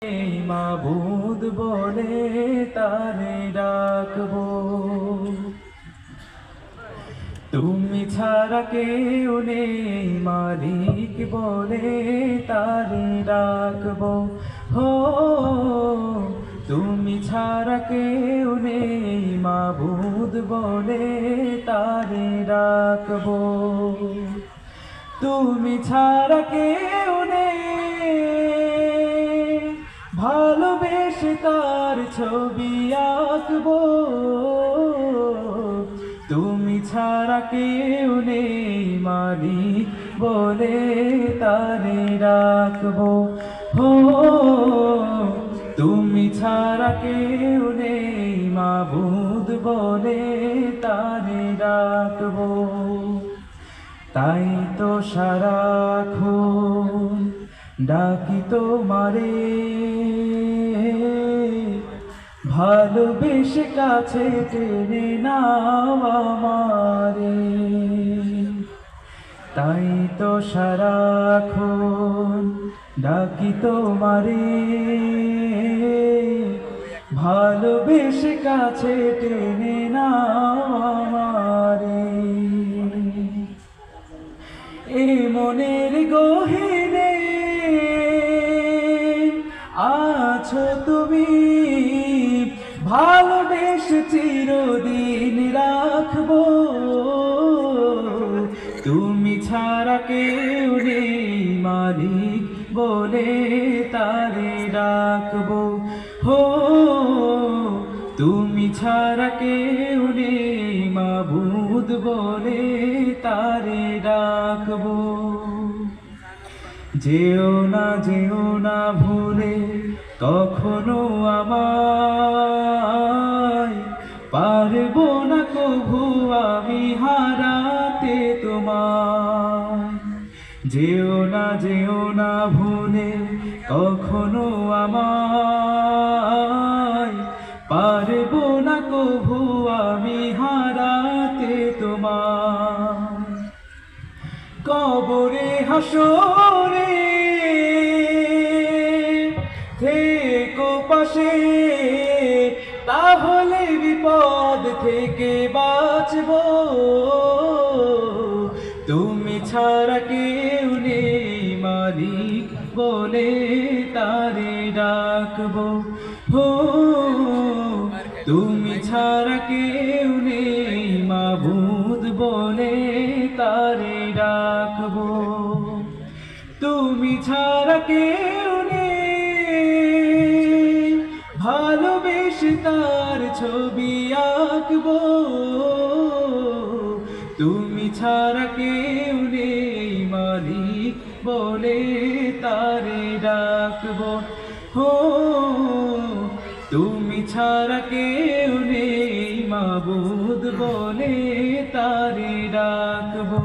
মাবুদ বলে তারে ডাকবো। তুমি ছাড়া কেউ নেই মালিক বলে তারে ডাকবো। হো তুমি ছাড়া কেউ নেই মাবুদ বলে তারে ডাকবো। তুমি ছাড়া কেউ নেই ভালোবেসে তার ছবি আঁকবো। তুমি ছাড়া কেউ নেই মালিক বলে তারে রাখবো। হো তুমি ছাড়া কেউ নেই মাবুদ বলে তারে রাখবো। তাই তো সারাক্ষণ ডাকি তোমারে, ভালোবেসে কাছে টেনে নাও আমারে। তাই তো সারাক্ষণ ডাকি তোমারে, ভালোবেসে কাছে টেনে নাও আমারে। এ মনের গহীনে আছো তুমি, ভালোবেসে চিরদিন রাখবো। তুমি ছাড়া কেউ নেই মালিক বলে তারে ডাকবো। হো তুমি ছাড়া কেউ নেই মাবুদ বলে তারে ডাকবো। যেও না ভুলে কখনো আমায়, পারবো না কভু আমি হারাতে তোমায়। যেও না ভুলে কখনো আমায়, পারবো না কভু আমি হারাতে তোমায়। কবরে হাসরে থেকো পাশে, তাহলে বিপদ থেকে বাঁচবো। তুমি ছাড়া কেউ নেই মালিক বলে তারে ডাকবো। হো তুমি ছাড়া কেউ নেই মাবুদ বলে তারে ডাকবো। তুমি ছাড়া কেউ নেই ভালোবেসে তার ছবি আঁকবো। তুমি ছাড়া কেউ নেই মালিক বলে তারে ডাকবো। হো তুমি ছাড়া কেউ নেই মাবুদ বলে তারে ডাকবো।